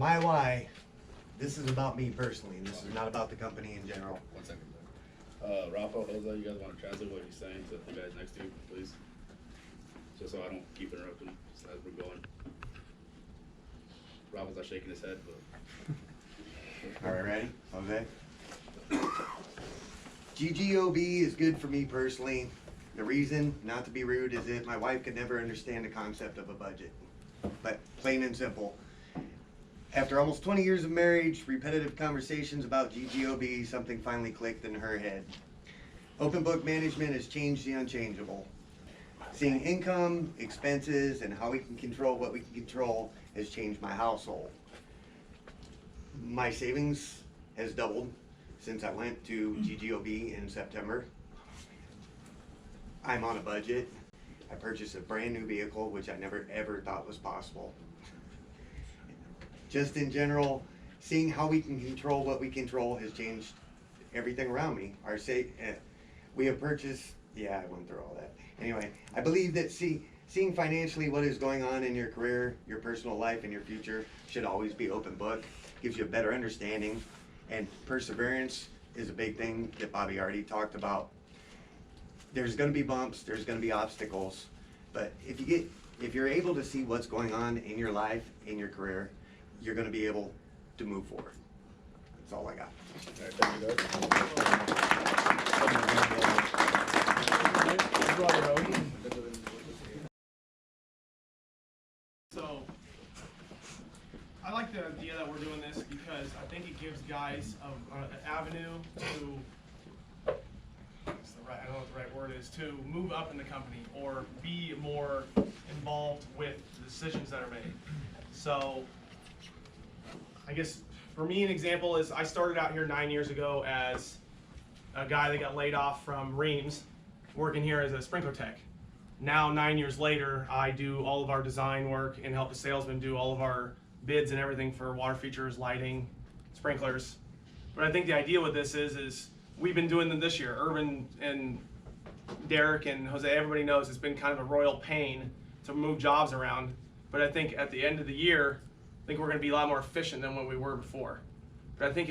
my why, this is about me personally. This is not about the company in general. 1 second. Rafa, Jose, you guys want to translate what he's saying to the guys next to you, please? Just so I don't keep interrupting just as we're going. Rafa's not shaking his head, but. All right, ready? Okay. GGOB is good for me personally. The reason, not to be rude, is that my wife could never understand the concept of a budget. But plain and simple. After almost 20 years of marriage, repetitive conversations about GGOB, something finally clicked in her head. Open book management has changed the unchangeable. Seeing income, expenses, and how we can control what we can control has changed my household. My savings has doubled since I went to GGOB in September. I'm on a budget. I purchased a brand new vehicle, which I never ever thought was possible. Just in general, seeing how we can control what we control has changed everything around me. We have purchased, yeah, I went through all that. Anyway, I believe that seeing financially what is going on in your career, your personal life, and your future should always be open book. Gives you a better understanding, and perseverance is a big thing that Bobby already talked about. There's going to be bumps, there's going to be obstacles, but if you're able to see what's going on in your life, in your career, you're going to be able to move forward. That's all I got. All right, thank you, guys. So, I like the idea that we're doing this because I think it gives guys an avenue to, I don't know what the right word is, to move up in the company or be more involved with the decisions that are made. So, I guess for me, an example is I started out here 9 years ago as a guy that got laid off from Reams, working here as a sprinkler tech. Now, 9 years later, I do all of our design work and help the salesman do all of our bids and everything for water features, lighting, sprinklers. But I think the idea with this is we've been doing them this year. Irvin and Derek and Jose, everybody knows it's been kind of a royal pain to move jobs around. But I think at the end of the year, I think we're going to be a lot more efficient than what we were before. But I think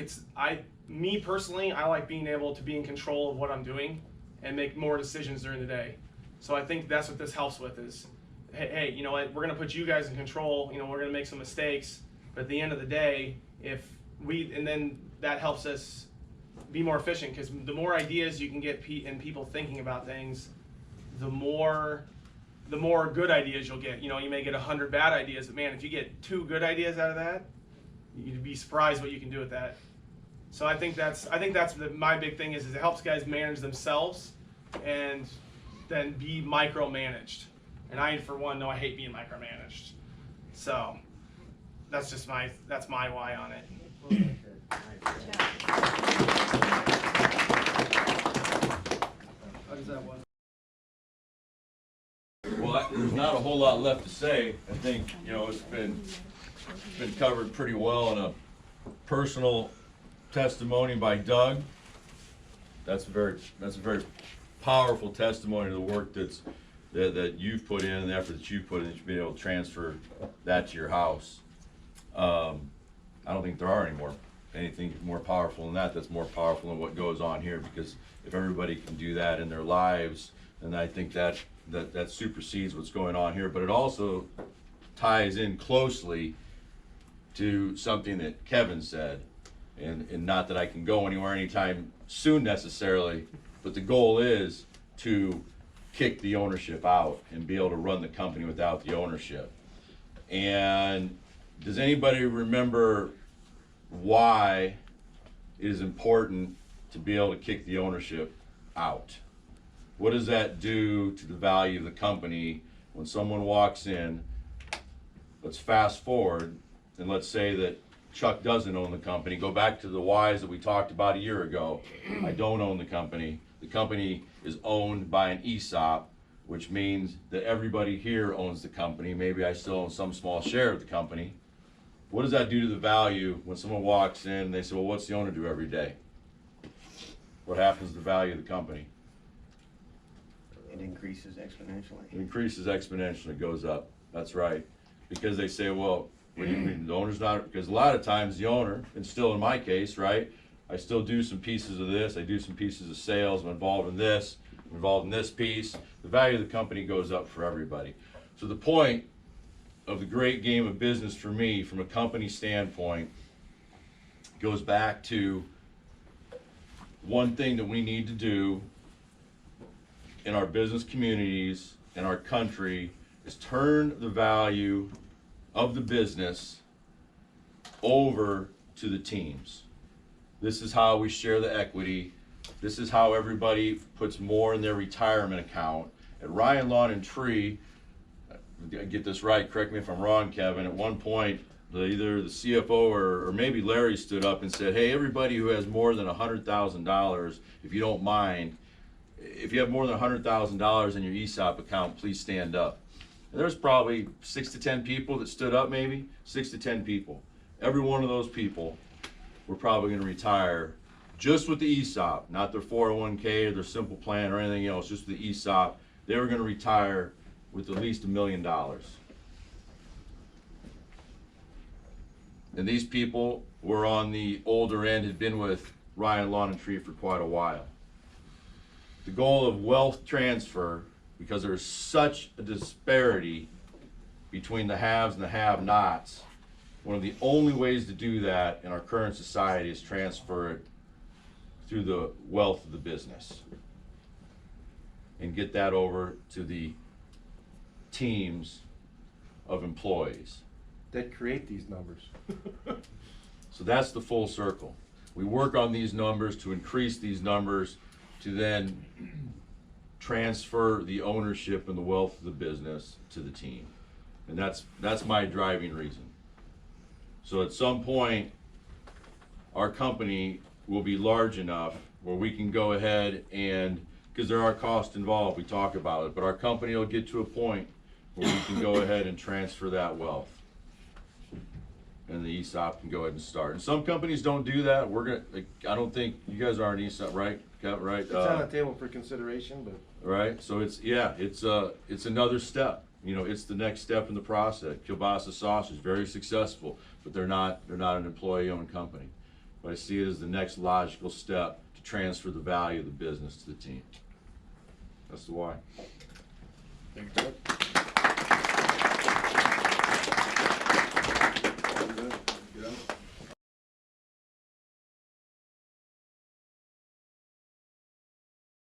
me personally, I like being able to be in control of what I'm doing and make more decisions during the day. So I think that's what this helps with is, hey, you know what, we're going to put you guys in control, you know, we're going to make some mistakes, but at the end of the day, and then that helps us be more efficient, because the more ideas you can get and people thinking about things, the more good ideas you'll get. You know, you may get 100 bad ideas, but man, if you get 2 good ideas out of that, you'd be surprised what you can do with that. So I think that's my big thing is it helps guys manage themselves and then be micromanaged. And I, for one, know I hate being micromanaged. So that's my why on it. How does that one? Well, there's not a whole lot left to say. I think, you know, it's been covered pretty well in a personal testimony by Doug. That's a very powerful testimony to the work that you've put in and the effort that you've put in to be able to transfer that to your house. I don't think there are anything more powerful than that. That's more powerful than what goes on here, because if everybody can do that in their lives, then I think that supersedes what's going on here. But it also ties in closely to something that Kevin said, and not that I can go anywhere anytime soon necessarily, but the goal is to kick the ownership out and be able to run the company without the ownership. And does anybody remember why it is important to be able to kick the ownership out? What does that do to the value of the company when someone walks in? Let's fast forward and let's say that Chuck doesn't own the company. Go back to the whys that we talked about a year ago. I don't own the company. The company is owned by an ESOP, which means that everybody here owns the company. Maybe I still own some small share of the company. What does that do to the value when someone walks in and they say, well, what's the owner do every day? What happens to the value of the company? It increases exponentially. It increases exponentially, it goes up. That's right. Because they say, well, When the owner's not, because a lot of times the owner, and still in my case, right, I still do some pieces of this, I do some pieces of sales, I'm involved in this, I'm involved in this piece, the value of the company goes up for everybody. So the point of the great game of business for me, from a company standpoint, goes back to one thing that we need to do in our business communities, in our country, is turn the value of the business over to the teams. This is how we share the equity. This is how everybody puts more in their retirement account. At Ryan Lawn and Tree, I get this right, correct me if I'm wrong, Kevin, at one point, either the CFO or maybe Larry stood up and said, hey, everybody who has more than $100,000, if you don't mind, if you have more than $100,000 in your ESOP account, please stand up. And there's probably 6 to 10 people that stood up, maybe 6 to 10 people. Every one of those people were probably going to retire just with the ESOP, not their 401k or their simple plan or anything else, just the ESOP. They were going to retire with at least $1 million. And these people were on the older end, had been with Ryan Lawn and Tree for quite a while. The goal of wealth transfer, because there's such a disparity between the haves and the have-nots, one of the only ways to do that in our current society is transfer it through the wealth of the business and get that over to the teams of employees. That create these numbers. So that's the full circle. We work on these numbers to increase these numbers to then transfer the ownership and the wealth of the business to the team. And that's my driving reason. So at some point, our company will be large enough where we can go ahead and, because there are costs involved, we talk about it, but our company will get to a point where we can go ahead and transfer that wealth. And the ESOP can go ahead and start. And some companies don't do that. We're gonna, like, I don't think, you guys are an ESOP, right? Right? It's on the table for consideration, but. Right, so it's, yeah, it's another step. You know, it's the next step in the process. Kielbasa Sausage, very successful, but they're not an employee-owned company. But I see it as the next logical step to transfer the value of the business to the team. That's the why. Thank you, Doug.